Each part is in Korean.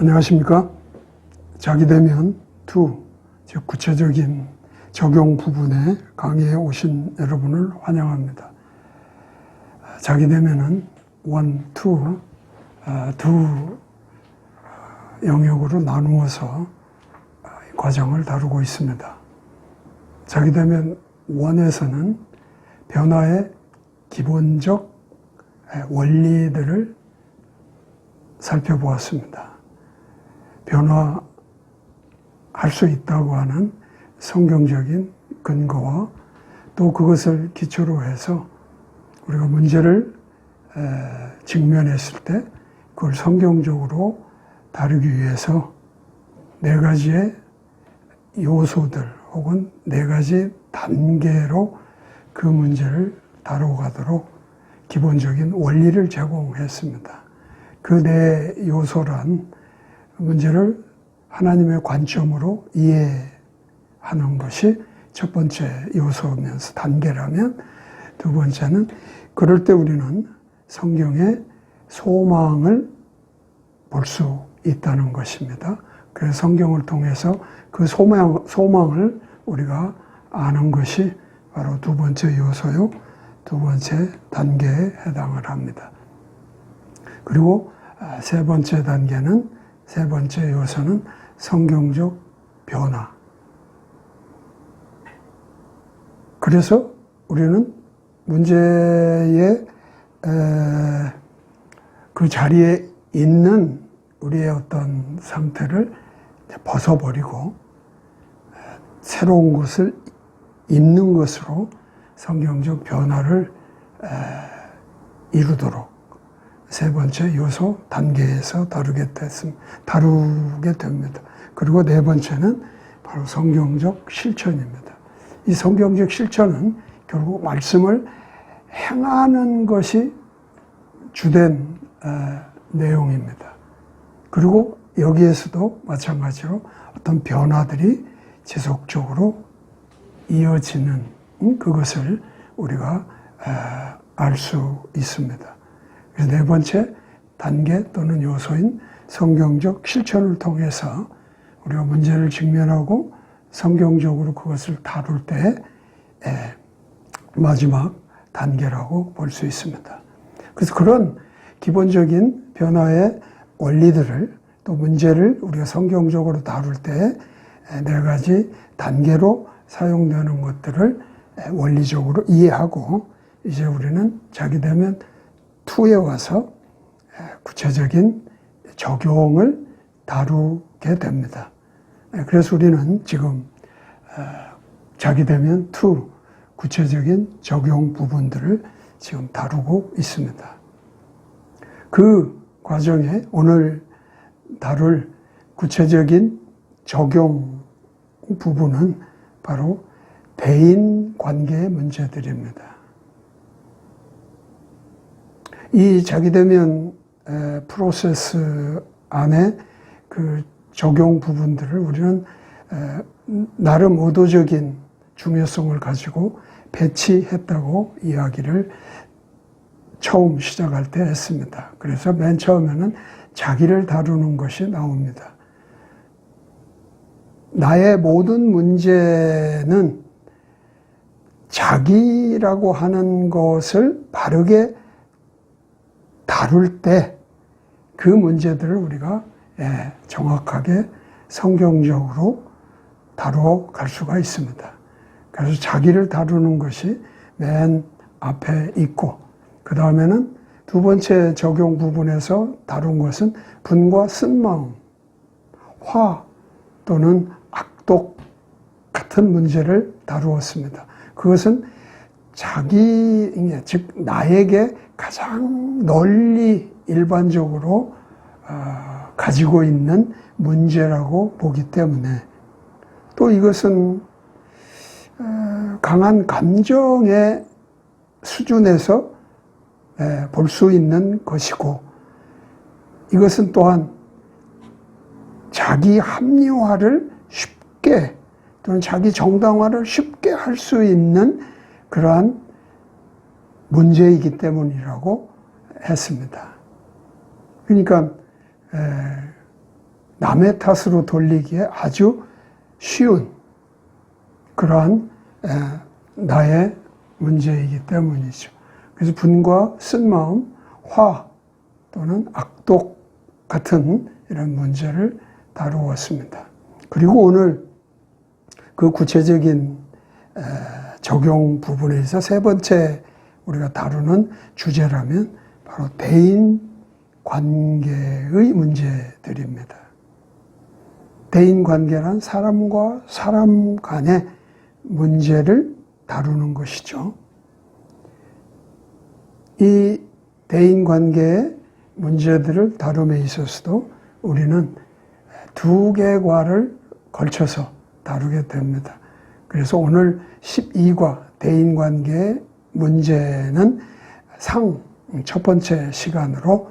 안녕하십니까. 자기대면 2, 즉 구체적인 적용 부분에 강의에 오신 여러분을 환영합니다. 자기대면은 1, 2, 두 영역으로 나누어서 과정을 다루고 있습니다. 자기대면 1에서는 변화의 기본적 원리들을 살펴보았습니다. 변화할 수 있다고 하는 성경적인 근거와 또 그것을 기초로 해서 우리가 문제를 직면했을 때 그걸 성경적으로 다루기 위해서 4가지의 요소들 혹은 4가지 단계로 그 문제를 다뤄가도록 기본적인 원리를 제공했습니다. 그 4요소란 문제를 하나님의 관점으로 이해하는 것이 첫 번째 요소면서 단계라면, 두 번째는 그럴 때 우리는 성경의 소망을 볼 수 있다는 것입니다. 그래서 성경을 통해서 그 소망을 우리가 아는 것이 바로 두 번째 요소요, 두 번째 단계에 해당을 합니다. 그리고 세 번째 단계는, 세 번째 요소는 성경적 변화. 그래서 우리는 문제의 그 자리에 있는 우리의 어떤 상태를 벗어버리고 새로운 것을 입는 것으로 성경적 변화를 이루도록 세 번째 요소 단계에서 다루게 됩니다. 그리고 네 번째는 바로 성경적 실천입니다. 이 성경적 실천은 결국 말씀을 행하는 것이 주된 내용입니다. 그리고 여기에서도 마찬가지로 어떤 변화들이 지속적으로 이어지는 그것을 우리가 알 수 있습니다. 그래서 네 번째 단계 또는 요소인 성경적 실천을 통해서 우리가 문제를 직면하고 성경적으로 그것을 다룰 때 마지막 단계라고 볼 수 있습니다. 그래서 그런 기본적인 변화의 원리들을 또 문제를 우리가 성경적으로 다룰 때 4가지 단계로 사용되는 것들을 원리적으로 이해하고 이제 우리는 자기대면 2에 와서 구체적인 적용을 다루게 됩니다. 그래서 우리는 지금 자기대면 2 구체적인 적용 부분들을 지금 다루고 있습니다. 그 과정에 오늘 다룰 구체적인 적용 부분은 바로 대인 관계의 문제들입니다. 이 자기대면 프로세스 안에 그 적용 부분들을 우리는 나름 의도적인 중요성을 가지고 배치했다고 이야기를 처음 시작할 때 했습니다. 그래서 맨 처음에는 자기를 다루는 것이 나옵니다. 나의 모든 문제는 자기라고 하는 것을 바르게 다룰 때 그 문제들을 우리가 정확하게 성경적으로 다루어 갈 수가 있습니다. 그래서 자기를 다루는 것이 맨 앞에 있고, 그 다음에는 두 번째 적용 부분에서 다룬 것은 분과 쓴마음, 화 또는 악독 같은 문제를 다루었습니다. 그것은 자기, 즉 나에게 가장 널리 일반적으로 가지고 있는 문제라고 보기 때문에, 또 이것은 강한 감정의 수준에서 볼 수 있는 것이고, 이것은 또한 자기 합리화를 쉽게 또는 자기 정당화를 쉽게 할 수 있는 그러한 문제이기 때문이라고 했습니다. 그러니까 남의 탓으로 돌리기에 아주 쉬운 그러한 나의 문제이기 때문이죠. 그래서 분과 쓴마음, 화 또는 악독 같은 이런 문제를 다루었습니다. 그리고 오늘 그 구체적인 적용 부분에 있어 세 번째 우리가 다루는 주제라면 바로 대인 관계의 문제들입니다. 대인 관계란 사람과 사람 간의 문제를 다루는 것이죠. 이 대인 관계의 문제들을 다룸에 있어서도 우리는 두 개과를 걸쳐서 다루게 됩니다. 그래서 오늘 12과 대인 관계의 문제는 첫 번째 시간으로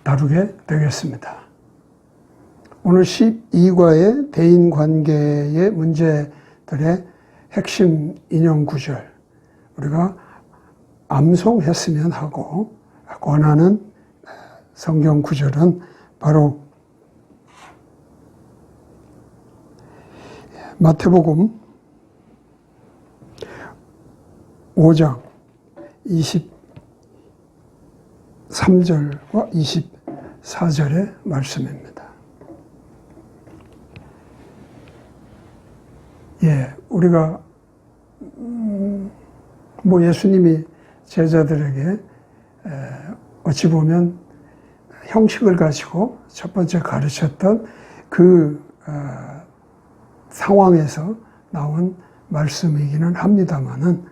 다루게 되겠습니다. 오늘 12과의 대인 관계의 문제들의 핵심 인용 구절 우리가 암송했으면 하고 권하는 성경 구절은 바로 마태복음 5장 23절과 24절의 말씀입니다. 우리가 예수님이 제자들에게 어찌 보면 형식을 가지고 첫 번째 가르쳤던 그 상황에서 나온 말씀이기는 합니다만은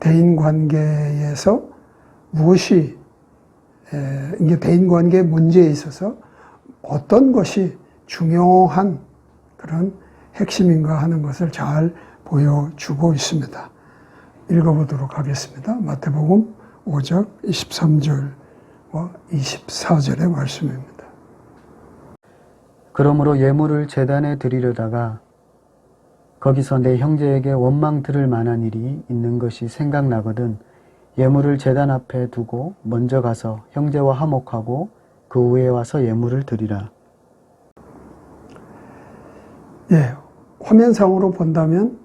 대인관계에서 무엇이 이게 대인관계 문제에 있어서 어떤 것이 중요한 그런 핵심인가 하는 것을 잘 보여주고 있습니다. 읽어보도록 하겠습니다. 마태복음 5장 23절과 24절의 말씀입니다. 그러므로 예물을 제단에 드리려다가 거기서 내 형제에게 원망 들을 만한 일이 있는 것이 생각나거든 예물을 제단 앞에 두고 먼저 가서 형제와 화목하고 그 후에 와서 예물을 드리라. 화면상으로 본다면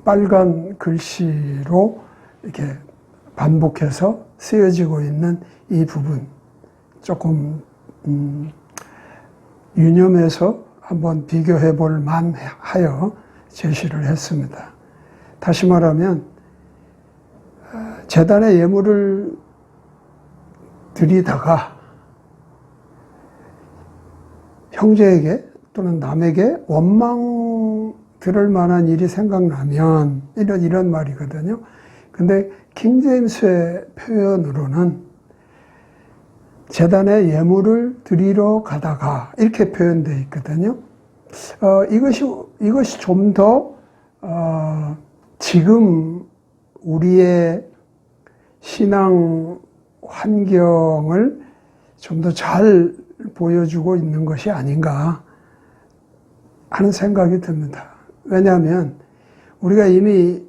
빨간 글씨로 이렇게 반복해서 쓰여지고 있는 이 부분 조금 유념해서 한번 비교해 볼 만하여 제시를 했습니다. 다시 말하면 제단에 예물을 드리다가 형제에게 또는 남에게 원망 들을 만한 일이 생각나면 이런 말이거든요. 근데 킹제임스의 표현으로는 제단에 예물을 드리러 가다가 이렇게 표현되어 있거든요. 이것이 좀 더 지금 우리의 신앙 환경을 좀 더 잘 보여주고 있는 것이 아닌가 하는 생각이 듭니다. 왜냐하면 우리가 이미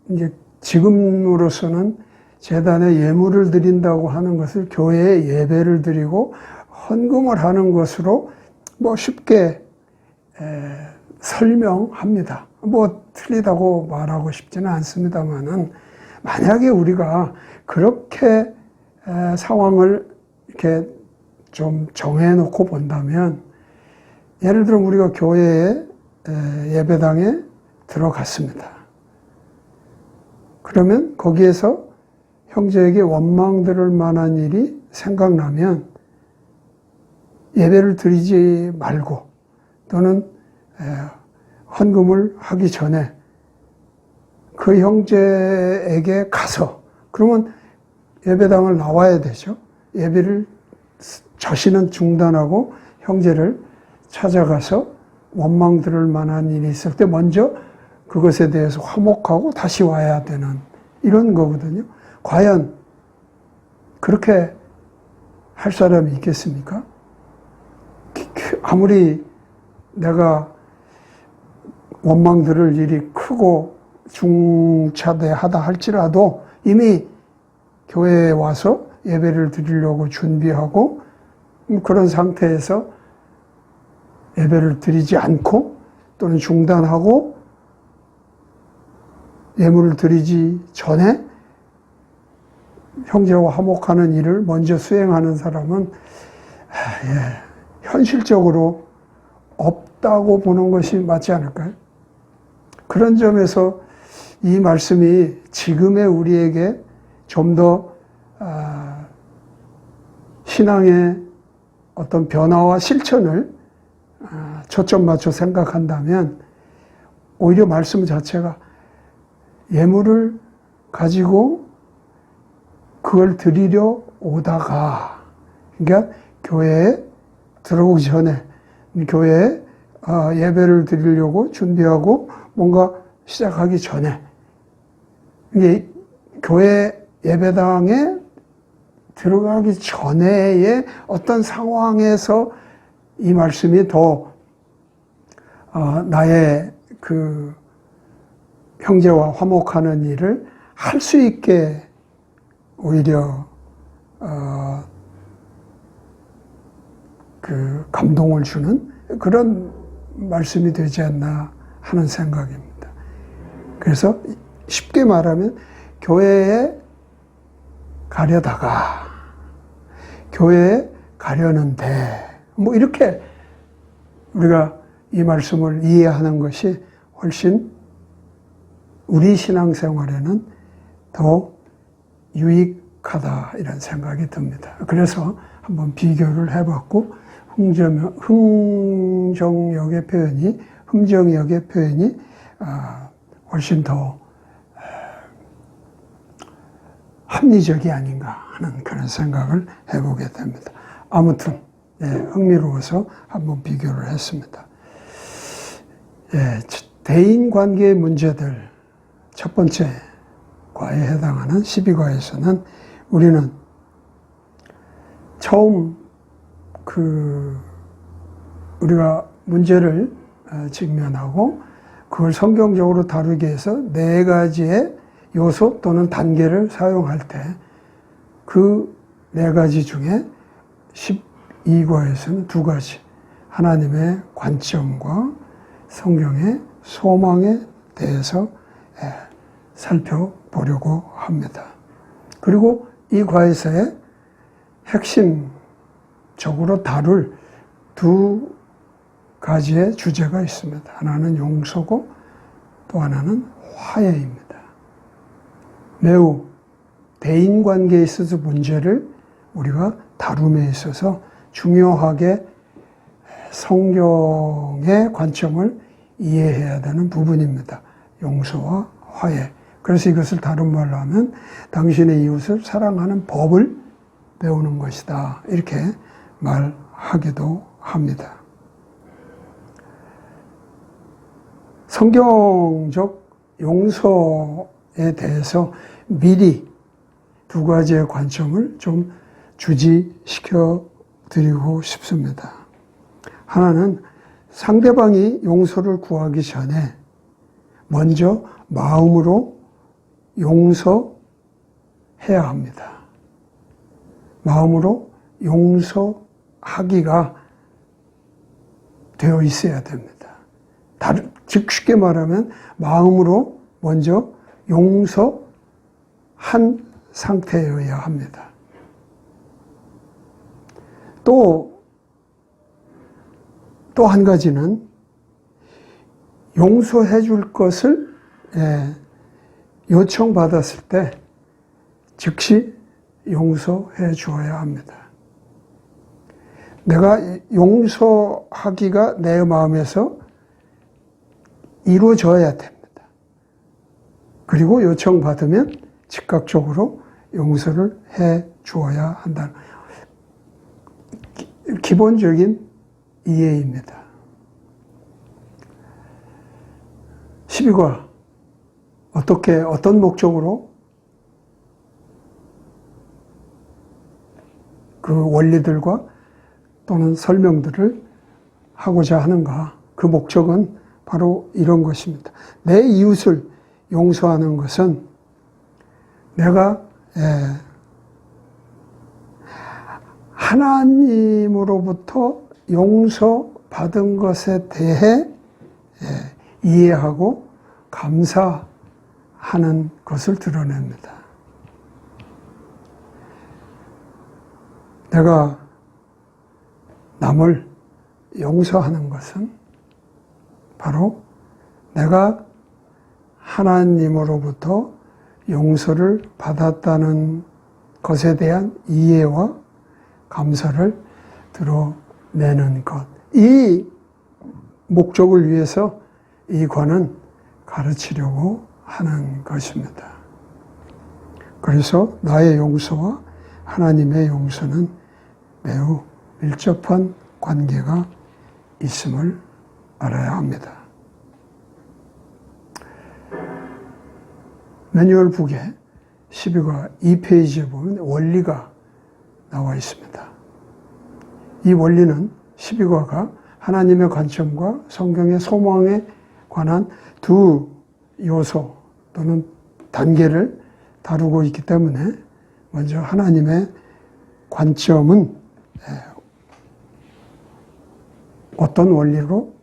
이제 지금으로서는 제단에 예물을 드린다고 하는 것을 교회에 예배를 드리고 헌금을 하는 것으로 쉽게 설명합니다. 틀리다고 말하고 싶지는 않습니다만은 만약에 우리가 그렇게 상황을 이렇게 좀 정해놓고 본다면 예를 들어 우리가 교회에 예배당에 들어갔습니다. 그러면 거기에서 형제에게 원망 들을 만한 일이 생각나면 예배를 드리지 말고 또는 헌금을 하기 전에 그 형제에게 가서 그러면 예배당을 나와야 되죠. 예배를 자신은 중단하고 형제를 찾아가서 원망 들을 만한 일이 있을 때 먼저 그것에 대해서 화목하고 다시 와야 되는 이런 거거든요. 과연 그렇게 할 사람이 있겠습니까? 아무리 내가 원망 들을 일이 크고 중차대하다 할지라도 이미 교회에 와서 예배를 드리려고 준비하고 그런 상태에서 예배를 드리지 않고 또는 중단하고 예물을 드리지 전에 형제와 화목하는 일을 먼저 수행하는 사람은 현실적으로 없다고 보는 것이 맞지 않을까요? 그런 점에서 이 말씀이 지금의 우리에게 좀 더 신앙의 어떤 변화와 실천을 초점 맞춰 생각한다면 오히려 말씀 자체가 예물을 가지고 그걸 드리려 오다가, 그러니까 교회에 들어오기 전에 교회에 예배를 드리려고 준비하고 뭔가 시작하기 전에, 이게 교회 예배당에 들어가기 전에의 어떤 상황에서 이 말씀이 더 나의 그 형제와 화목하는 일을 할 수 있게 오히려 그 감동을 주는 그런 말씀이 되지 않나 하는 생각입니다. 그래서 쉽게 말하면 교회에 가려다가 교회에 가려는데 뭐 이렇게 우리가 이 말씀을 이해하는 것이 훨씬 우리 신앙생활에는 더 유익하다 이런 생각이 듭니다. 그래서 한번 비교를 해봤고 흥정역의 표현이 훨씬 더 합리적이 아닌가 하는 그런 생각을 해보게 됩니다. 아무튼 흥미로워서 한번 비교를 했습니다. 대인관계의 문제들 첫 번째 과에 해당하는 12과에서는 우리는 처음 우리가 문제를 직면하고 그걸 성경적으로 다루기 위해서 4가지의 요소 또는 단계를 사용할 때 그 4가지 중에 12과에서는 2가지, 하나님의 관점과 성경의 소망에 대해서 살펴보려고 합니다. 그리고 이 과에서의 핵심적으로 다룰 2가지의 주제가 있습니다. 하나는 용서고 또 하나는 화해입니다. 매우 대인관계에 있어서 문제를 우리가 다룸에 있어서 중요하게 성경의 관점을 이해해야 되는 부분입니다. 용서와 화해. 그래서 이것을 다른 말로 하면 당신의 이웃을 사랑하는 법을 배우는 것이다. 이렇게 말하기도 합니다. 성경적 용서에 대해서 미리 2가지의 관점을 좀 주지시켜 드리고 싶습니다. 하나는 상대방이 용서를 구하기 전에 먼저 마음으로 용서해야 합니다. 마음으로 용서하기가 되어 있어야 됩니다. 즉 쉽게 말하면 마음으로 먼저 용서한 상태여야 합니다. 또 한 가지는 용서해 줄 것을 요청받았을 때 즉시 용서해 주어야 합니다. 내가 용서하기가 내 마음에서 이루어져야 됩니다. 그리고 요청받으면 즉각적으로 용서를 해 주어야 한다는 기본적인 이해입니다. 12과 어떤 목적으로 그 원리들과 또는 설명들을 하고자 하는가? 그 목적은 바로 이런 것입니다. 내 이웃을 용서하는 것은 내가 하나님으로부터 용서받은 것에 대해 이해하고 감사하는 것을 드러냅니다. 내가 남을 용서하는 것은 바로 내가 하나님으로부터 용서를 받았다는 것에 대한 이해와 감사를 드러내는 것. 이 목적을 위해서 이 관은 가르치려고 하는 것입니다. 그래서 나의 용서와 하나님의 용서는 매우 밀접한 관계가 있음을 알아야 합니다. 매뉴얼 북에 12과 2페이지에 보면 원리가 나와 있습니다. 이 원리는 12과가 하나님의 관점과 성경의 소망에 관한 두 요소 또는 단계를 다루고 있기 때문에 먼저 하나님의 관점은 어떤 원리로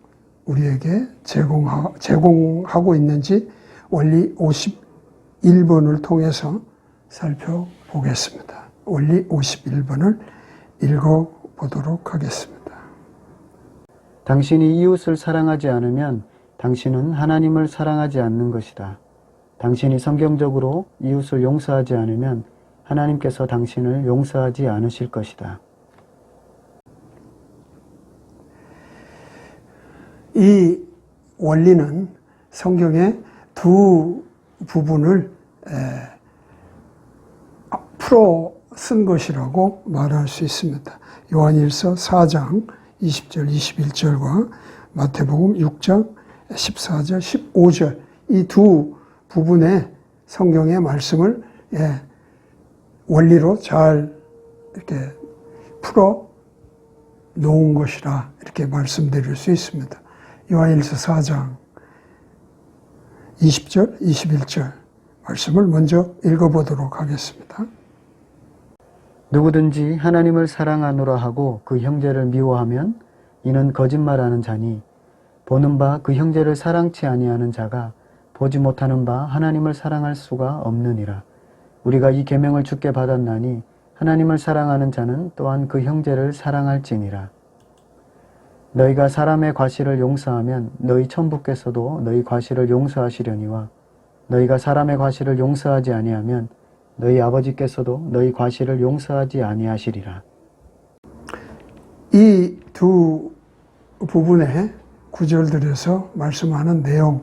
우리에게 제공하고 있는지 원리 51번을 통해서 살펴보겠습니다. 원리 51번을 읽어보도록 하겠습니다. 당신이 이웃을 사랑하지 않으면 당신은 하나님을 사랑하지 않는 것이다. 당신이 성경적으로 이웃을 용서하지 않으면 하나님께서 당신을 용서하지 않으실 것이다. 이 원리는 성경의 두 부분을 풀어 쓴 것이라고 말할 수 있습니다. 요한일서 4장 20절, 21절과 마태복음 6장 14절, 15절 이 두 부분의 성경의 말씀을 원리로 잘 이렇게 풀어 놓은 것이라 이렇게 말씀드릴 수 있습니다. 요한일서 4장 20절, 21절 말씀을 먼저 읽어보도록 하겠습니다. 누구든지 하나님을 사랑하노라 하고 그 형제를 미워하면 이는 거짓말하는 자니 보는 바 그 형제를 사랑치 아니하는 자가 보지 못하는 바 하나님을 사랑할 수가 없느니라. 우리가 이 계명을 주께 받았나니 하나님을 사랑하는 자는 또한 그 형제를 사랑할지니라. 너희가 사람의 과실을 용서하면 너희 천부께서도 너희 과실을 용서하시려니와 너희가 사람의 과실을 용서하지 아니하면 너희 아버지께서도 너희 과실을 용서하지 아니하시리라. 이 두 부분의 구절들에서 말씀하는 내용,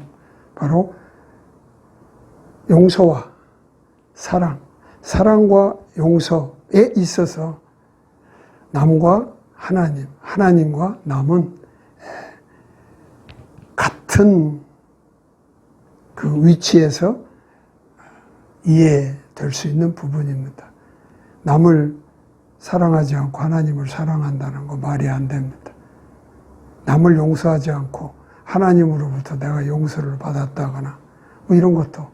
바로 용서와 사랑, 사랑과 용서에 있어서 남과 하나님, 하나님과 남은 같은 그 위치에서 이해될 수 있는 부분입니다. 남을 사랑하지 않고 하나님을 사랑한다는 거 말이 안 됩니다. 남을 용서하지 않고 하나님으로부터 내가 용서를 받았다거나 뭐 이런 것도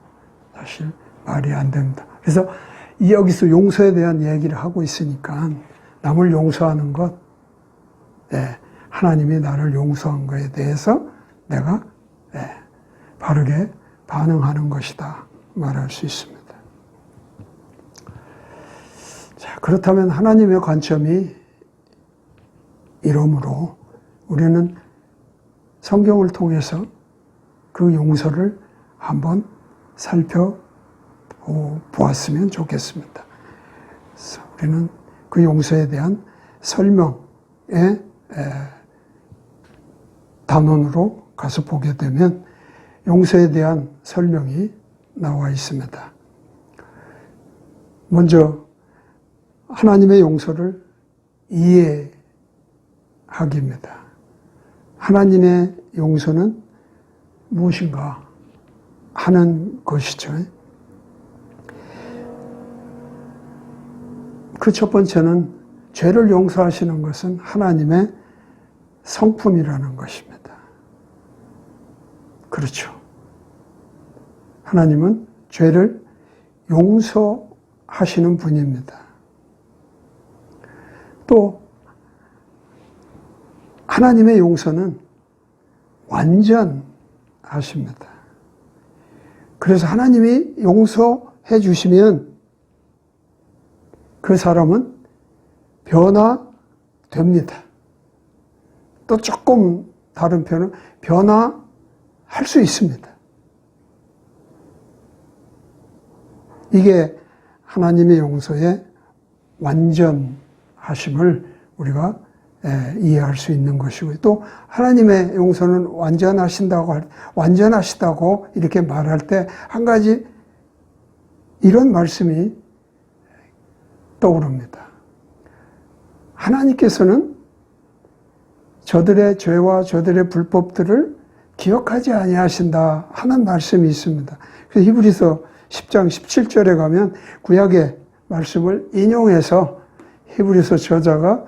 사실 말이 안 됩니다. 그래서 여기서 용서에 대한 얘기를 하고 있으니까 남을 용서하는 것, 하나님이 나를 용서한 것에 대해서 내가 바르게 반응하는 것이다 말할 수 있습니다. 자, 그렇다면 하나님의 관점이 이러므로 우리는 성경을 통해서 그 용서를 한번 살펴보았으면 좋겠습니다. 그래서 우리는 그 용서에 대한 설명의 단원으로 가서 보게 되면 용서에 대한 설명이 나와 있습니다. 먼저 하나님의 용서를 이해하기입니다. 하나님의 용서는 무엇인가 하는 것이죠. 그 첫 번째는 죄를 용서하시는 것은 하나님의 성품이라는 것입니다. 그렇죠. 하나님은 죄를 용서하시는 분입니다. 또 하나님의 용서는 완전하십니다. 그래서 하나님이 용서해 주시면 그 사람은 변화됩니다. 또 조금 다른 표현은 변화할 수 있습니다. 이게 하나님의 용서의 완전하심을 우리가 이해할 수 있는 것이고요. 또 하나님의 용서는 완전하시다고 이렇게 말할 때 한 가지 이런 말씀이 떠오릅니다. 하나님께서는 저들의 죄와 저들의 불법들을 기억하지 아니하신다 하는 말씀이 있습니다. 그래서 히브리서 10장 17절에 가면 구약의 말씀을 인용해서 히브리서 저자가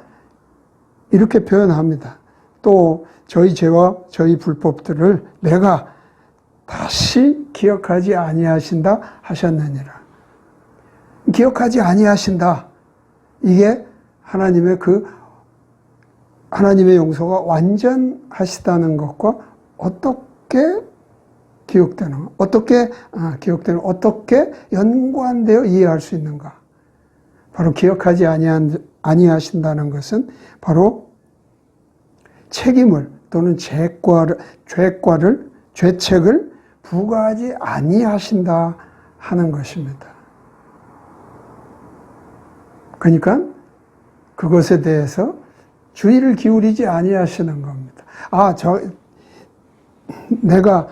이렇게 표현합니다. 또 저희 죄와 저희 불법들을 내가 다시 기억하지 아니하신다 하셨느니라. 기억하지 아니하신다. 이게 하나님의 용서가 완전하시다는 것과 어떻게 기억되는, 어떻게 연관되어 이해할 수 있는가? 바로 기억하지 아니하신다는 것은 바로 책임을 또는 죄책을 부과하지 아니하신다 하는 것입니다. 그러니까 그것에 대해서 주의를 기울이지 아니하시는 겁니다. 내가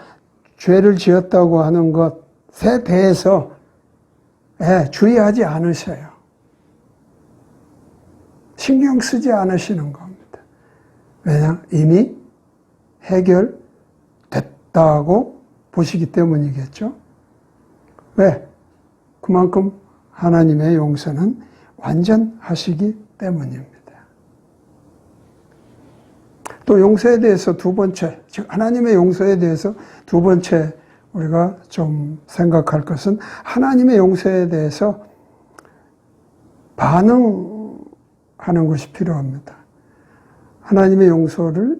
죄를 지었다고 하는 것에 대해서 주의하지 않으셔요. 신경 쓰지 않으시는 겁니다. 왜냐? 이미 해결됐다고 보시기 때문이겠죠. 왜? 그만큼 하나님의 용서는 완전하시기 때문입니다. 또 용서에 대해서 두 번째, 즉 하나님의 용서에 대해서 두 번째 우리가 좀 생각할 것은 하나님의 용서에 대해서 반응하는 것이 필요합니다. 하나님의 용서를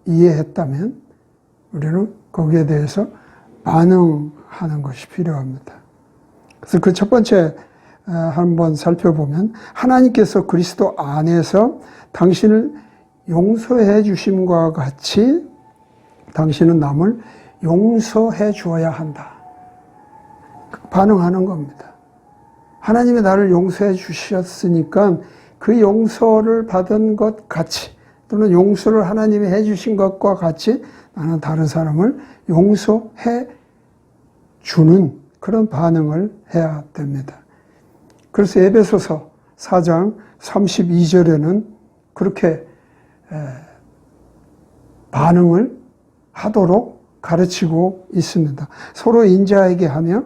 이해했다면 우리는 거기에 대해서 반응하는 것이 필요합니다. 그래서 그 첫 번째 한번 살펴보면 하나님께서 그리스도 안에서 당신을 용서해 주심과 같이 당신은 남을 용서해 주어야 한다. 반응하는 겁니다. 하나님이 나를 용서해 주셨으니까 그 용서를 받은 것 같이 또는 용서를 하나님이 해 주신 것과 같이 나는 다른 사람을 용서해 주는 그런 반응을 해야 됩니다. 그래서 에베소서 4장 32절에는 그렇게 반응을 하도록 가르치고 있습니다. 서로 인자하게 하며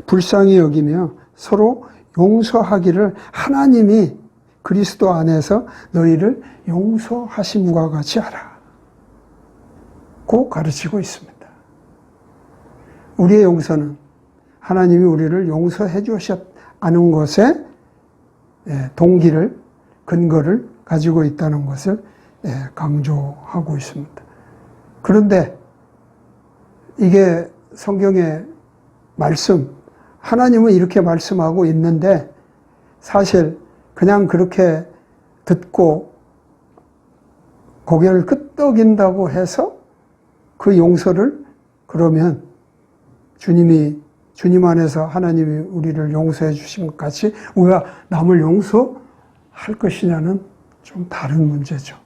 불쌍히 여기며 서로 용서하기를 하나님이 그리스도 안에서 너희를 용서하심과 같이 하라. 고 가르치고 있습니다. 우리의 용서는 하나님이 우리를 용서해 주셨다는 것에 동기를, 근거를 가지고 있다는 것을 강조하고 있습니다. 그런데 이게 성경의 말씀, 하나님은 이렇게 말씀하고 있는데 사실 그냥 그렇게 듣고 고개를 끄덕인다고 해서 그 용서를 그러면 주님 안에서 하나님이 우리를 용서해 주신 것 같이 우리가 남을 용서할 것이냐는 좀 다른 문제죠.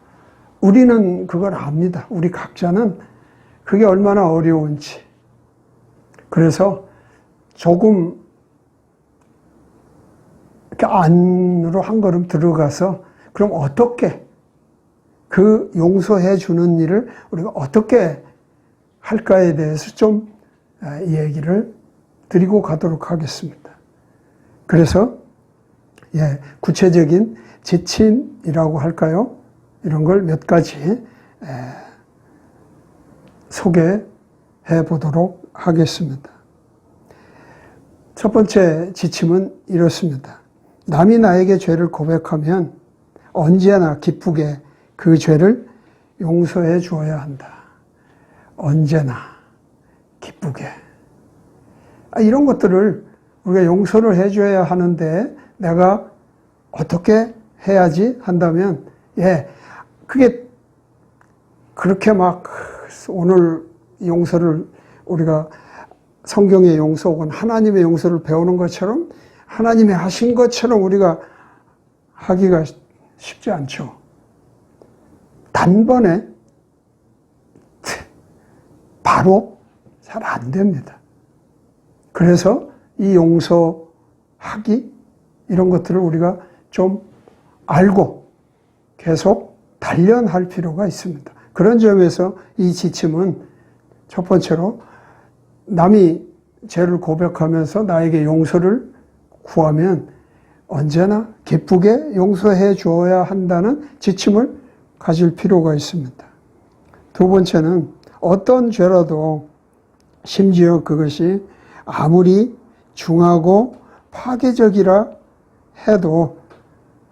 우리는 그걸 압니다. 우리 각자는 그게 얼마나 어려운지. 그래서 조금 이렇게 안으로 한 걸음 들어가서 그럼 어떻게 그 용서해 주는 일을 우리가 어떻게 할까에 대해서 좀 얘기를 드리고 가도록 하겠습니다. 그래서 구체적인 지침이라고 할까요? 이런 걸 몇 가지 소개해 보도록 하겠습니다. 첫 번째 지침은 이렇습니다. 남이 나에게 죄를 고백하면 언제나 기쁘게 그 죄를 용서해 주어야 한다. 언제나 기쁘게. 이런 것들을 우리가 용서를 해줘야 하는데 내가 어떻게 해야지 한다면, 그게 그렇게 막 오늘 용서를 우리가 성경의 용서 혹은 하나님의 용서를 배우는 것처럼 하나님이 하신 것처럼 우리가 하기가 쉽지 않죠. 단번에 바로 잘 안 됩니다. 그래서 이 용서하기 이런 것들을 우리가 좀 알고 계속 단련할 필요가 있습니다. 그런 점에서 이 지침은 첫 번째로 남이 죄를 고백하면서 나에게 용서를 구하면 언제나 기쁘게 용서해 주어야 한다는 지침을 가질 필요가 있습니다. 두 번째는 어떤 죄라도 심지어 그것이 아무리 중하고 파괴적이라 해도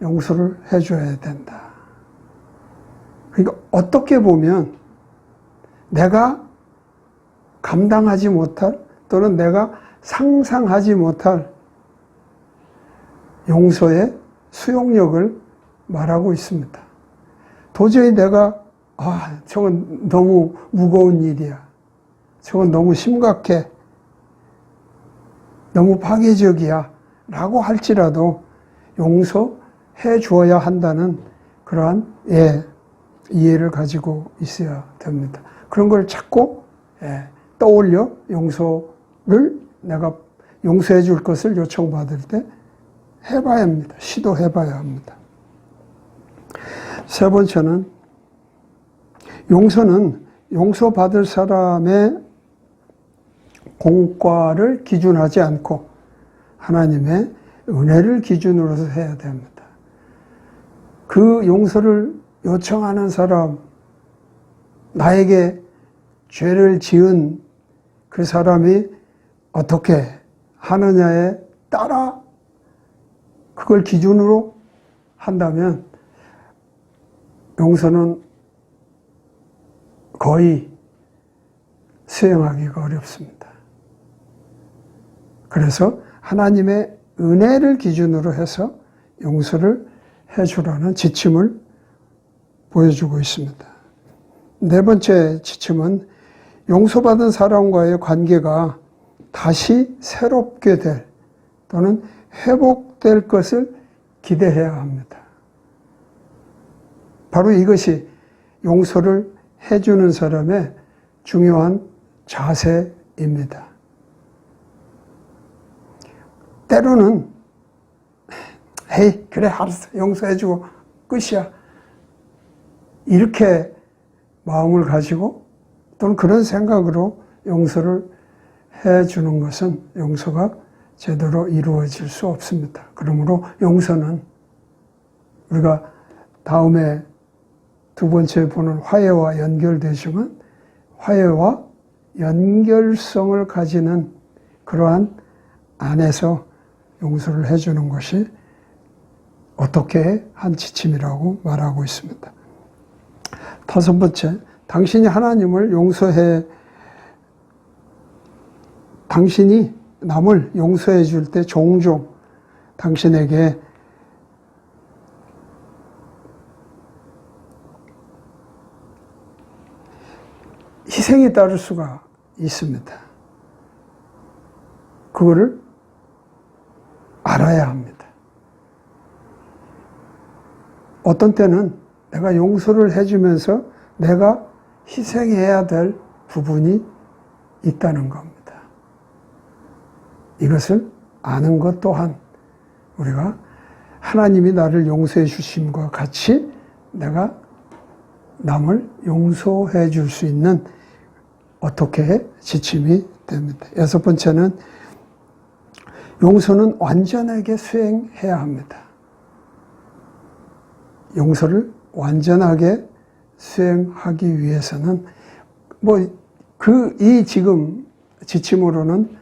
용서를 해줘야 된다. 그러니까 어떻게 보면 내가 감당하지 못할 또는 내가 상상하지 못할 용서의 수용력을 말하고 있습니다. 도저히 내가 저건 너무 무거운 일이야. 저건 너무 심각해. 너무 파괴적이야. 라고 할지라도 용서해 주어야 한다는 그러한 이해를 가지고 있어야 됩니다. 그런 걸 자꾸 떠올려 용서를 내가 용서해 줄 것을 요청받을 때 해봐야 합니다. 시도해봐야 합니다. 세 번째는 용서는 용서받을 사람의 공과를 기준하지 않고 하나님의 은혜를 기준으로 해야 됩니다. 그 용서를 요청하는 사람, 나에게 죄를 지은 그 사람이 어떻게 하느냐에 따라 그걸 기준으로 한다면 용서는 거의 수행하기가 어렵습니다. 그래서 하나님의 은혜를 기준으로 해서 용서를 해주라는 지침을 보여주고 있습니다. 네 번째 지침은 용서받은 사람과의 관계가 다시 새롭게 될 또는 회복될 것을 기대해야 합니다. 바로 이것이 용서를 해주는 사람의 중요한 자세입니다. 때로는 그래 알았어 용서해주고 끝이야 이렇게 마음을 가지고 또는 그런 생각으로 용서를 해주는 것은 용서가 제대로 이루어질 수 없습니다. 그러므로 용서는 우리가 다음에 두 번째 보는 화해와 연결되지만 화해와 연결성을 가지는 그러한 안에서 용서를 해주는 것이 어떻게 한 지침이라고 말하고 있습니다. 다섯 번째, 당신이 하나님을 당신이 남을 용서해 줄 때 종종 당신에게 희생이 따를 수가 있습니다. 그거를 알아야 합니다. 어떤 때는 내가 용서를 해주면서 내가 희생해야 될 부분이 있다는 겁니다. 이것을 아는 것 또한 우리가 하나님이 나를 용서해 주심과 같이 내가 남을 용서해 줄 수 있는 어떻게 지침이 됩니다. 여섯 번째는 용서는 완전하게 수행해야 합니다. 용서를 완전하게 수행하기 위해서는 이 지금 지침으로는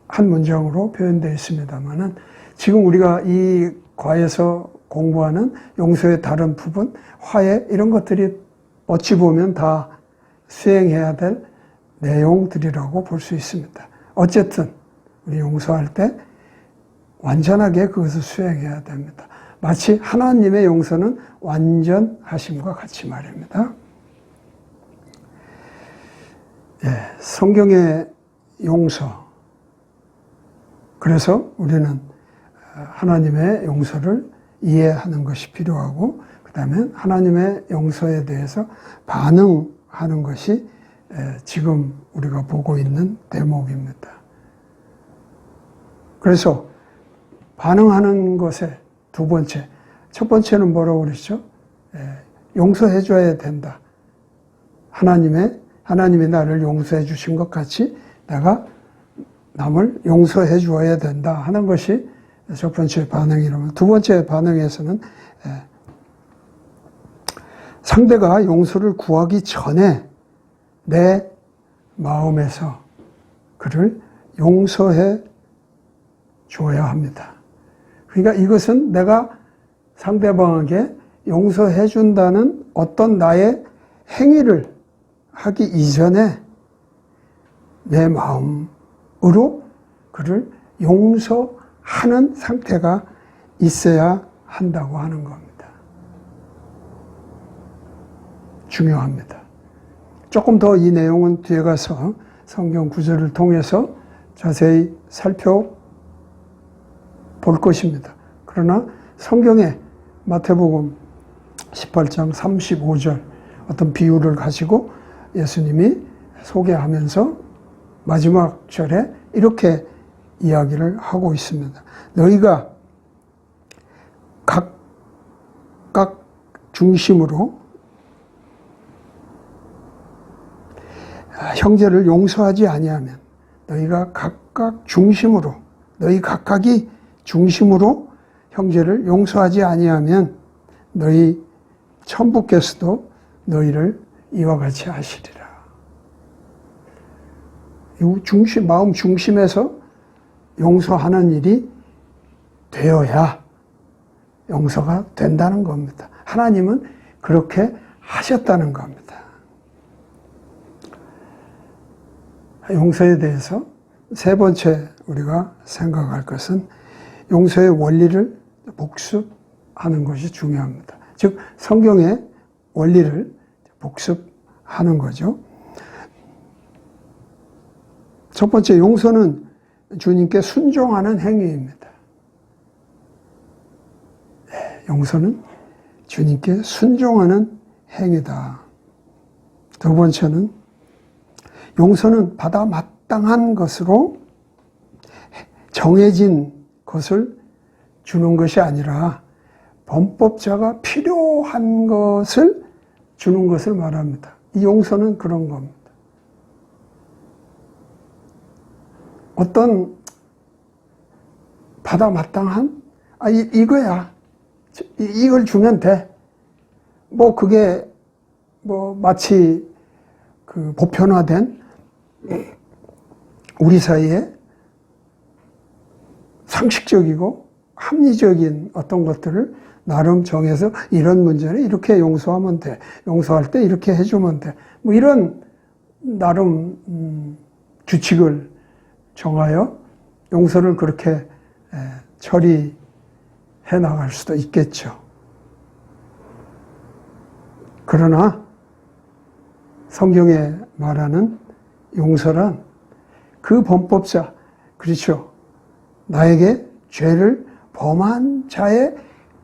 한 문장으로 표현되어 있습니다만은 지금 우리가 이 과에서 공부하는 용서의 다른 부분, 화해 이런 것들이 어찌 보면 다 수행해야 될 내용들이라고 볼 수 있습니다. 어쨌든 우리 용서할 때 완전하게 그것을 수행해야 됩니다. 마치 하나님의 용서는 완전하심과 같이 말입니다. 예, 성경의 용서. 그래서 우리는 하나님의 용서를 이해하는 것이 필요하고, 그 다음에 하나님의 용서에 대해서 반응하는 것이 지금 우리가 보고 있는 대목입니다. 그래서 반응하는 것의 두 번째, 첫 번째는 뭐라고 그랬죠? 용서해 줘야 된다. 하나님이 나를 용서해 주신 것 같이 내가 남을 용서해 주어야 된다 하는 것이 첫 번째 반응이라면, 두 번째 반응에서는 상대가 용서를 구하기 전에 내 마음에서 그를 용서해 줘야 합니다. 그러니까 이것은 내가 상대방에게 용서해 준다는 어떤 나의 행위를 하기 이전에 내 마음으로 그를 용서하는 상태가 있어야 한다고 하는 겁니다. 중요합니다. 조금 더 이 내용은 뒤에 가서 성경 구절을 통해서 자세히 살펴볼 것입니다. 그러나 성경에 마태복음 18장 35절 어떤 비유를 가지고 예수님이 소개하면서 마지막 절에 이렇게 이야기를 하고 있습니다. 너희가 각각 중심으로 형제를 용서하지 아니하면, 너희가 각각 중심으로, 너희 각각이 중심으로 형제를 용서하지 아니하면 너희 천부께서도 너희를 이와 같이 하시리라. 이 마음 중심에서 용서하는 일이 되어야 용서가 된다는 겁니다. 하나님은 그렇게 하셨다는 겁니다. 용서에 대해서 세 번째 우리가 생각할 것은 용서의 원리를 복습하는 것이 중요합니다. 즉 성경의 원리를 복습하는 거죠. 첫 번째, 용서는 주님께 순종하는 행위입니다. 용서는 주님께 순종하는 행위다. 두 번째는 용서는 받아 마땅한 것으로 정해진 것을 주는 것이 아니라 범법자가 필요한 것을 주는 것을 말합니다. 이 용서는 그런 겁니다. 어떤 받아 마땅한 이거야. 이걸 주면 돼. 그게 마치 그 보편화된 우리 사이에 상식적이고 합리적인 어떤 것들을 나름 정해서 이런 문제는 이렇게 용서하면 돼. 용서할 때 이렇게 해주면 돼. 이런 나름 규칙을 정하여 용서를 그렇게 처리해 나갈 수도 있겠죠. 그러나 성경에 말하는 용서란 그 범법자, 그렇죠. 나에게 죄를 범한 자의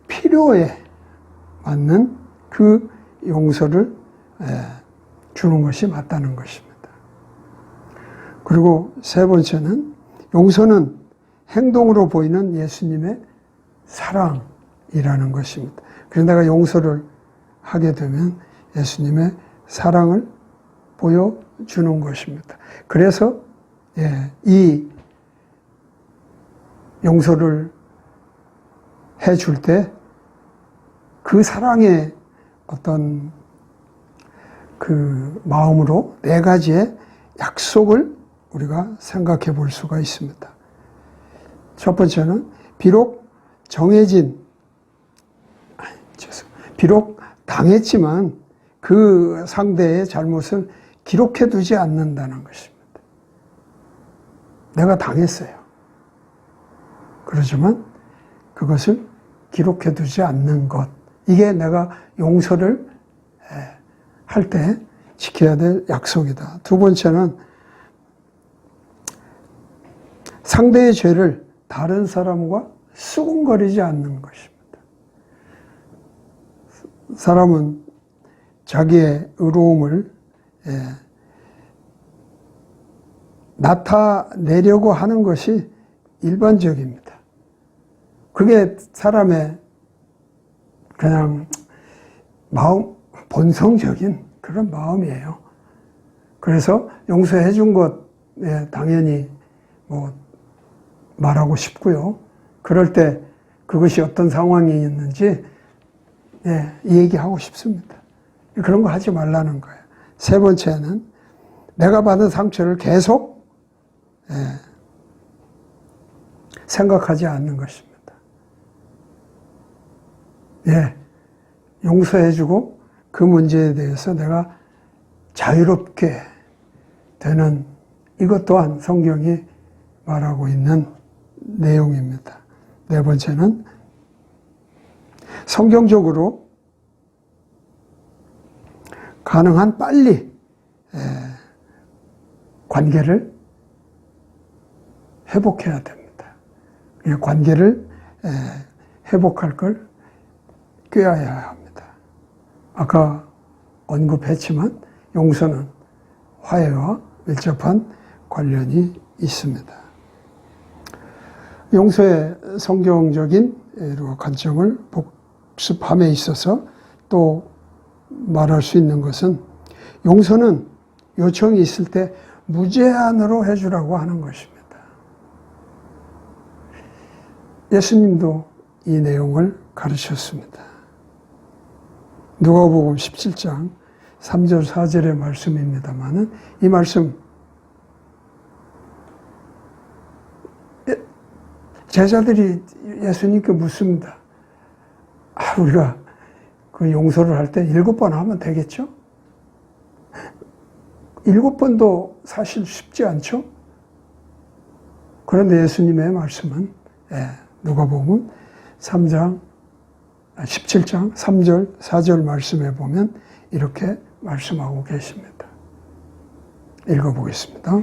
필요에 맞는 그 용서를 주는 것이 맞다는 것입니다. 그리고 세 번째는 용서는 행동으로 보이는 예수님의 사랑이라는 것입니다. 그래서 내가 용서를 하게 되면 예수님의 사랑을 보여주는 것입니다. 그래서 이 용서를 해줄 때 그 사랑의 어떤 그 마음으로 네 가지의 약속을 우리가 생각해 볼 수가 있습니다. 첫 번째는 비록 비록 당했지만 그 상대의 잘못을 기록해 두지 않는다는 것입니다. 내가 당했어요. 그렇지만 그것을 기록해 두지 않는 것. 이게 내가 용서를 할 때 지켜야 될 약속이다. 두 번째는 상대의 죄를 다른 사람과 수군거리지 않는 것입니다. 사람은 자기의 의로움을 나타내려고 하는 것이 일반적입니다. 그게 사람의 그냥 본성적인 그런 마음이에요. 그래서 용서해 준 것, 당연히 말하고 싶고요. 그럴 때 그것이 어떤 상황이었는지 얘기하고 싶습니다. 그런 거 하지 말라는 거예요. 세 번째는 내가 받은 상처를 계속 생각하지 않는 것입니다. 용서해주고 그 문제에 대해서 내가 자유롭게 되는 이것 또한 성경이 말하고 있는 내용입니다. 네 번째는 성경적으로 가능한 빨리 관계를 회복해야 됩니다. 관계를 회복할 걸 꾀해야 합니다. 아까 언급했지만 용서는 화해와 밀접한 관련이 있습니다. 용서의 성경적인 관점을 복습함에 있어서 또 말할 수 있는 것은 용서는 요청이 있을 때 무제한으로 해주라고 하는 것입니다. 예수님도 이 내용을 가르쳤습니다. 누가복음 17장 3절 4절의 말씀입니다마는 이 말씀 제자들이 예수님께 묻습니다. 우리가 그 용서를 할 때 7번 하면 되겠죠? 7번도 사실 쉽지 않죠? 그런데 예수님의 말씀은 누가복음 17장 3절 4절 말씀에 보면 이렇게 말씀하고 계십니다. 읽어보겠습니다.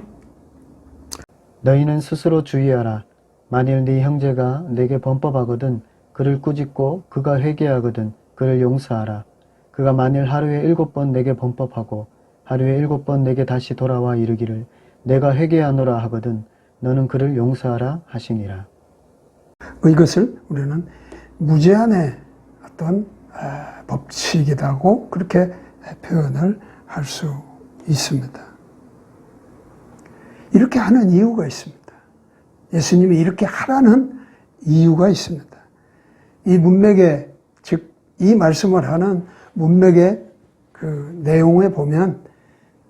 너희는 스스로 주의하라. 만일 네 형제가 내게 범법하거든 그를 꾸짖고 그가 회개하거든 그를 용서하라. 그가 만일 하루에 7번 내게 범법하고 하루에 7번 내게 다시 돌아와 이르기를 내가 회개하노라 하거든 너는 그를 용서하라 하시니라. 이것을 우리는 무제한의 어떤 법칙이라고 그렇게 표현을 할 수 있습니다. 이렇게 하는 이유가 있습니다. 예수님이 이렇게 하라는 이유가 있습니다. 이 문맥에, 즉, 이 말씀을 하는 문맥의 그 내용에 보면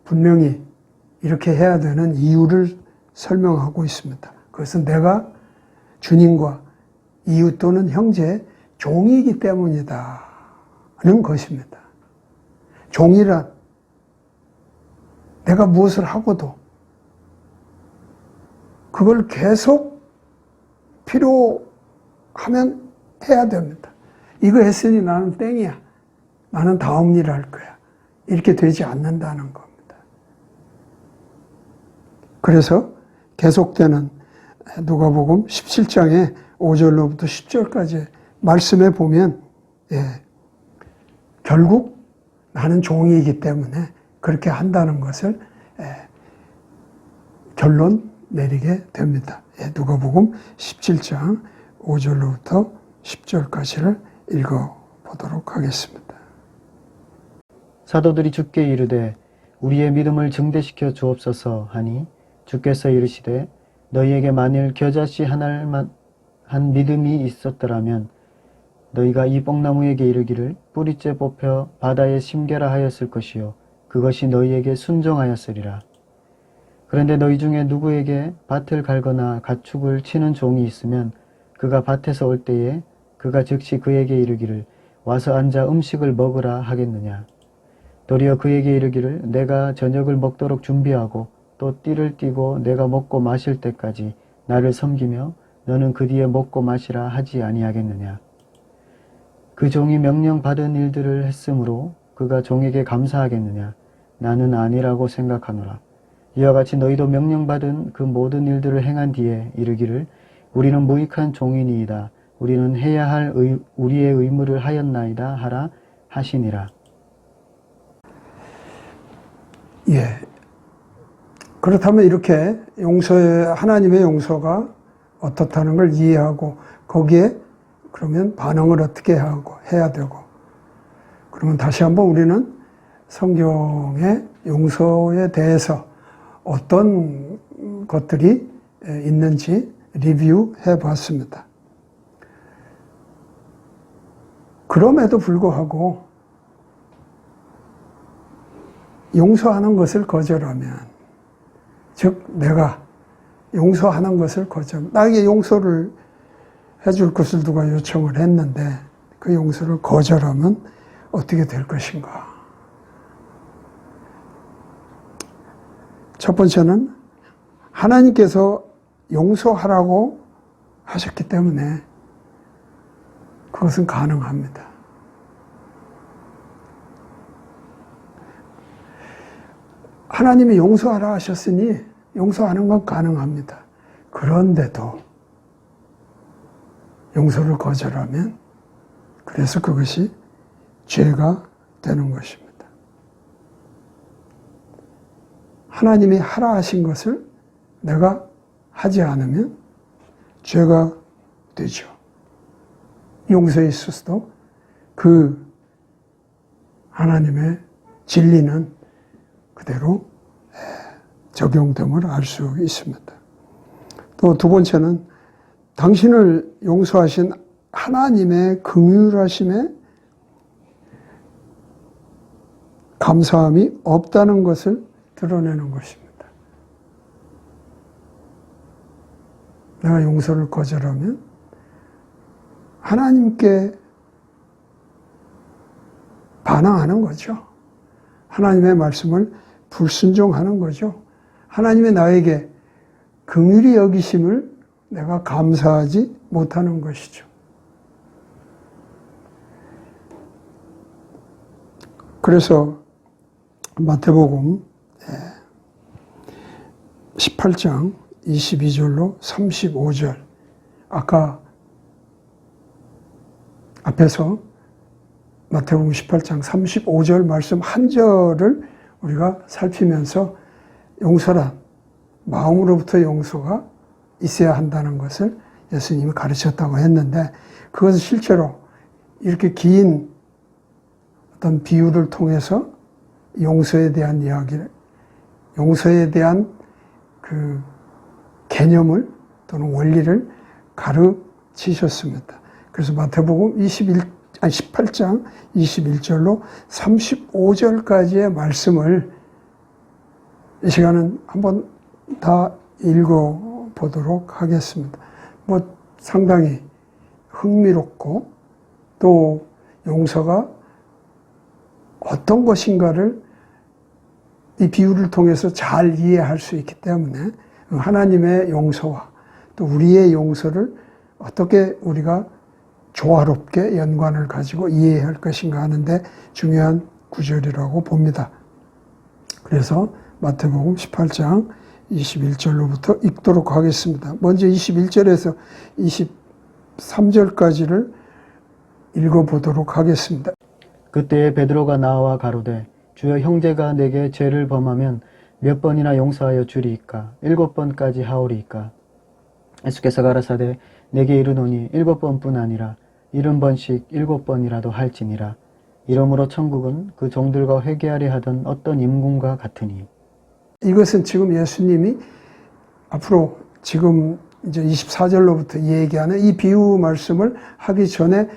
분명히 이렇게 해야 되는 이유를 설명하고 있습니다. 그것은 내가 주님과 이웃 또는 형제의 종이기 때문이다 하는 것입니다. 종이란 내가 무엇을 하고도 그걸 계속 필요하면 해야 됩니다. 이거 했으니 나는 땡이야. 나는 다음 일을 할 거야. 이렇게 되지 않는다는 겁니다. 그래서 계속되는 누가복음 17장의 5절로부터 10절까지 말씀에 보면 결국 나는 종이기 때문에 그렇게 한다는 것을 결론 내리게 됩니다. 누가복음 17장 5절로부터 10절까지를 읽어보도록 하겠습니다. 사도들이 주께 이르되 우리의 믿음을 증대시켜 주옵소서 하니 주께서 이르시되 너희에게 만일 겨자씨 하나만 한 믿음이 있었더라면 너희가 이 뽕나무에게 이르기를 뿌리째 뽑혀 바다에 심겨라 하였을 것이요 그것이 너희에게 순종하였으리라. 그런데 너희 중에 누구에게 밭을 갈거나 가축을 치는 종이 있으면 그가 밭에서 올 때에 그가 즉시 그에게 이르기를 와서 앉아 음식을 먹으라 하겠느냐. 도리어 그에게 이르기를 내가 저녁을 먹도록 준비하고 또 띠를 띠고 내가 먹고 마실 때까지 나를 섬기며 너는 그 뒤에 먹고 마시라 하지 아니하겠느냐. 그 종이 명령받은 일들을 했으므로 그가 종에게 감사하겠느냐. 나는 아니라고 생각하노라. 이와 같이 너희도 명령받은 그 모든 일들을 행한 뒤에 이르기를 우리는 무익한 종이니이다. 우리는 해야 할 우리의 의무를 하였나이다 하라 하시니라. 예. 그렇다면 이렇게 하나님의 용서가 어떻다는 걸 이해하고 거기에 그러면 반응을 어떻게 해야 되고 그러면 다시 한번 우리는 성경의 용서에 대해서 어떤 것들이 있는지 리뷰해 봤습니다. 그럼에도 불구하고 용서하는 것을 거절하면, 즉 내가 용서하는 것을 나에게 용서를 해줄 것을 누가 요청을 했는데 그 용서를 거절하면 어떻게 될 것인가. 첫 번째는 하나님께서 용서하라고 하셨기 때문에 그것은 가능합니다. 하나님이 용서하라 하셨으니 용서하는 건 가능합니다. 그런데도 용서를 거절하면 그래서 그것이 죄가 되는 것입니다. 하나님이 하라 하신 것을 내가 하지 않으면 죄가 되죠. 용서에 있어서도 그 하나님의 진리는 그대로 적용됨을 알 수 있습니다. 또 두 번째는 당신을 용서하신 하나님의 긍휼하심에 감사함이 없다는 것을 드러내는 것입니다. 내가 용서를 거절하면 하나님께 반항하는 거죠. 하나님의 말씀을 불순종하는 거죠. 하나님의 나에게 긍휼히 여기심을 내가 감사하지 못하는 것이죠. 그래서 마태복음 18장 22절로 35절, 아까 앞에서 마태복음 18장 35절 말씀 한 절을 우리가 살피면서 용서란 마음으로부터 용서가 있어야 한다는 것을 예수님이 가르쳤다고 했는데, 그것을 실제로 이렇게 긴 어떤 비유를 통해서 용서에 대한 이야기를, 용서에 대한 그 개념을 또는 원리를 가르치셨습니다. 그래서 마태복음 18장 21절로 35절까지의 말씀을 이 시간은 한번 다 읽어보도록 하겠습니다. 상당히 흥미롭고 또 용서가 어떤 것인가를 이 비유를 통해서 잘 이해할 수 있기 때문에 하나님의 용서와 또 우리의 용서를 어떻게 우리가 조화롭게 연관을 가지고 이해할 것인가 하는데 중요한 구절이라고 봅니다. 그래서 마태복음 18장 21절로부터 읽도록 하겠습니다. 먼저 21절에서 23절까지를 읽어보도록 하겠습니다. 그때에 베드로가 나와 가로되 주여 형제가 내게 죄를 범하면 몇 번이나 용서하여 주리이까? 7번까지 하오리이까? 예수께서 가라사대 내게 이르노니 7번뿐 아니라 70번씩 7번이라도 할지니라. 이러므로 천국은 그 종들과 회개하려 하던 어떤 임금과 같으니. 이것은 지금 예수님이 앞으로 지금 이제 24절로부터 얘기하는 이 비유 말씀을 하기 전에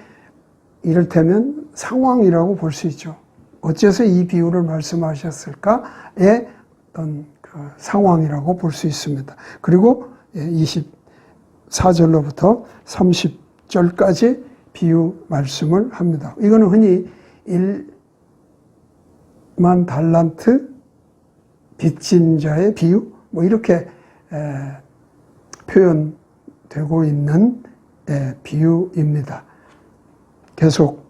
이를테면 상황이라고 볼 수 있죠. 어째서 이 비유를 말씀하셨을까의 어떤 그 상황이라고 볼 수 있습니다. 그리고 24절로부터 30절까지 비유 말씀을 합니다. 이거는 흔히 1만 달란트 빚진 자의 비유 뭐 이렇게 표현되고 있는 비유입니다. 계속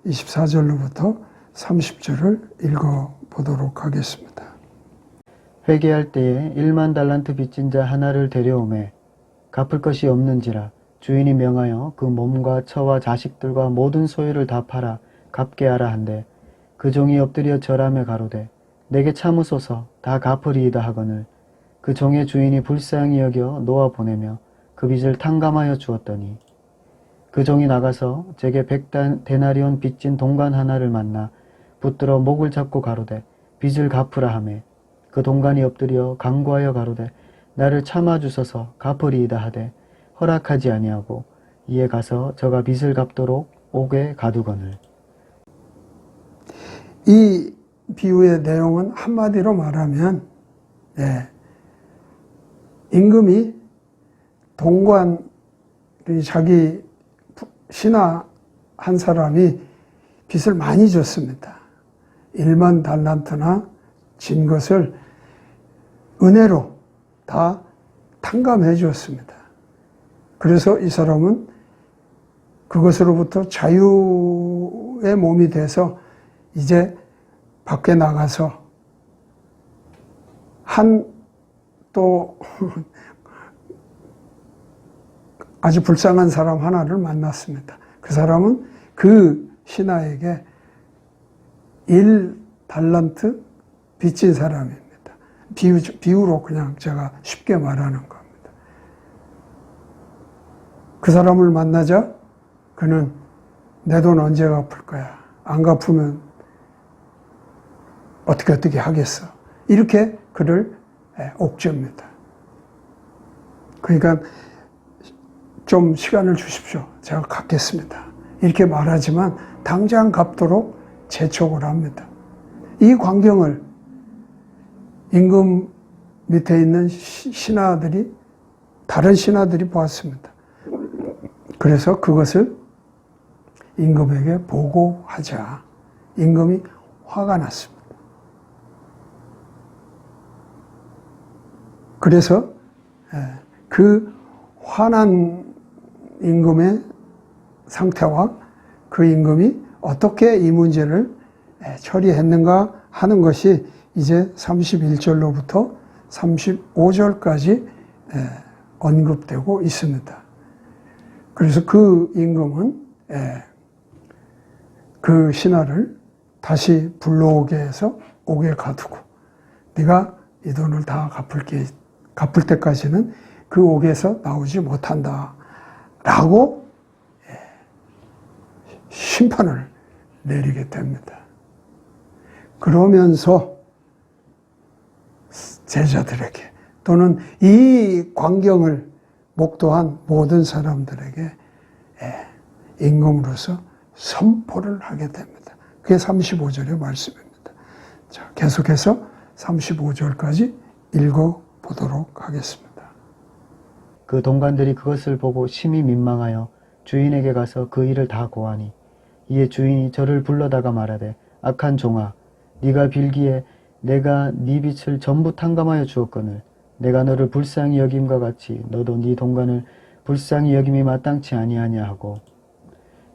24절로부터 30절을 읽어보도록 하겠습니다. 회개할 때에 1만 달란트 빚진 자 하나를 데려오매 갚을 것이 없는지라 주인이 명하여 그 몸과 처와 자식들과 모든 소유를 다 팔아 갚게 하라 한데 그 종이 엎드려 절하며 가로되 내게 참으소서 다 갚으리이다 하거늘 그 종의 주인이 불쌍히 여겨 놓아 보내며 그 빚을 탕감하여 주었더니 그 종이 나가서 제게 100데나리온 빚진 동관 하나를 만나 붙들어 목을 잡고 가로되 빚을 갚으라 하매 그 동관이 엎드려 간구하여 가로되 나를 참아주소서 갚으리이다 하되 허락하지 아니하고 이에 가서 저가 빚을 갚도록 옥에 가두거늘. 이 비유의 내용은 한마디로 말하면 임금이 동관 자기 신하 한 사람이 빚을 많이 줬습니다. 1만 달란트나 진 것을 은혜로 다 탕감해 주었습니다. 그래서 이 사람은 그것으로부터 자유의 몸이 돼서 이제 밖에 나가서 또 아주 불쌍한 사람 하나를 만났습니다. 그 사람은 그 신하에게 1달란트 빚진 사람입니다. 비유로 그냥 제가 쉽게 말하는 겁니다. 그 사람을 만나자 그는 내 돈 언제 갚을 거야? 안 갚으면 어떻게 하겠어? 이렇게 그를 옥죄입니다. 그러니까 좀 시간을 주십시오. 제가 갚겠습니다. 이렇게 말하지만 당장 갚도록 재촉을 합니다. 이 광경을 임금 밑에 있는 다른 신하들이 보았습니다. 그래서 그것을 임금에게 보고하자 임금이 화가 났습니다. 그래서 그 화난 임금의 상태와 그 임금이 어떻게 이 문제를 처리했는가 하는 것이 이제 31절로부터 35절까지 언급되고 있습니다. 그래서 그 임금은 그 신하를 다시 불러오게 해서 옥에 가두고 네가 이 돈을 다 갚을 때까지는 그 옥에서 나오지 못한다 라고 심판을 내리게 됩니다. 그러면서 제자들에게 또는 이 광경을 목도한 모든 사람들에게 임금으로서 선포를 하게 됩니다. 그게 35절의 말씀입니다. 자, 계속해서 35절까지 읽어보도록 하겠습니다. 그 동관들이 그것을 보고 심히 민망하여 주인에게 가서 그 일을 다 고하니 이에 주인이 저를 불러다가 말하되 악한 종아 네가 빌기에 내가 네 빚을 전부 탕감하여 주었거늘 내가 너를 불쌍히 여김과 같이 너도 네 동관을 불쌍히 여김이 마땅치 아니하냐 하고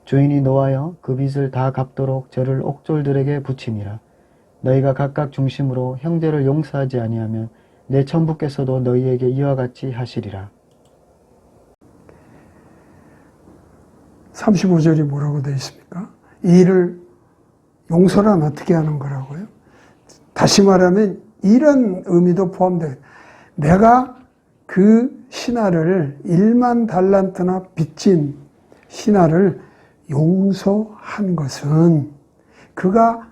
주인이 노하여 그 빚을 다 갚도록 저를 옥졸들에게 붙이니라. 너희가 각각 중심으로 형제를 용서하지 아니하면 내 천부께서도 너희에게 이와 같이 하시리라. 35절이 뭐라고 되어 있습니까? 이 일을 용서란 어떻게 하는 거라고요? 다시 말하면 이런 의미도 포함돼요. 내가 그 신하를 1만 달란트나 빚진 신하를 용서한 것은 그가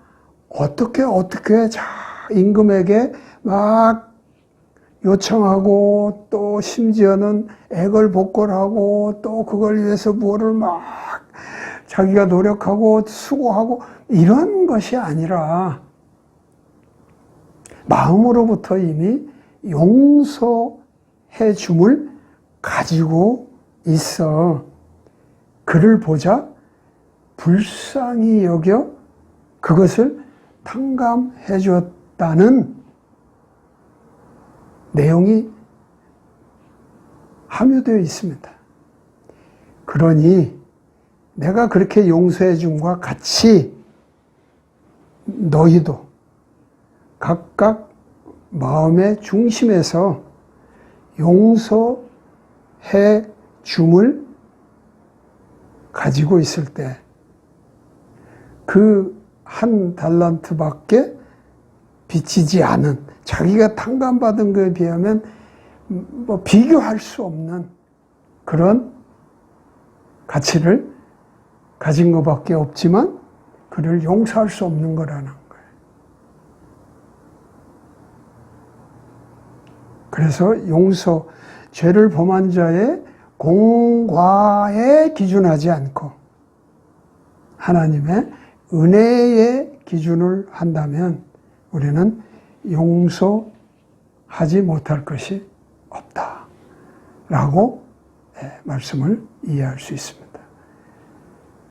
어떻게 임금에게 막 요청하고 또 심지어는 애걸복걸하고 또 그걸 위해서 뭐를 막 자기가 노력하고 수고하고 이런 것이 아니라 마음으로부터 이미 용서해 줌을 가지고 있어 그를 보자 불쌍히 여겨 그것을 탕감해 줬다는 내용이 함유되어 있습니다. 그러니 내가 그렇게 용서해 줌과 같이 너희도 각각 마음의 중심에서 용서해 줌을 가지고 있을 때 그 한 달란트밖에 비치지 않은 자기가 탕감받은 것에 비하면 뭐 비교할 수 없는 그런 가치를 가진 것밖에 없지만 그를 용서할 수 없는 거라는 거예요. 그래서 용서, 죄를 범한 자의 공과에 기준하지 않고 하나님의 은혜의 기준을 한다면 우리는 용서하지 못할 것이 없다라고 말씀을 이해할 수 있습니다.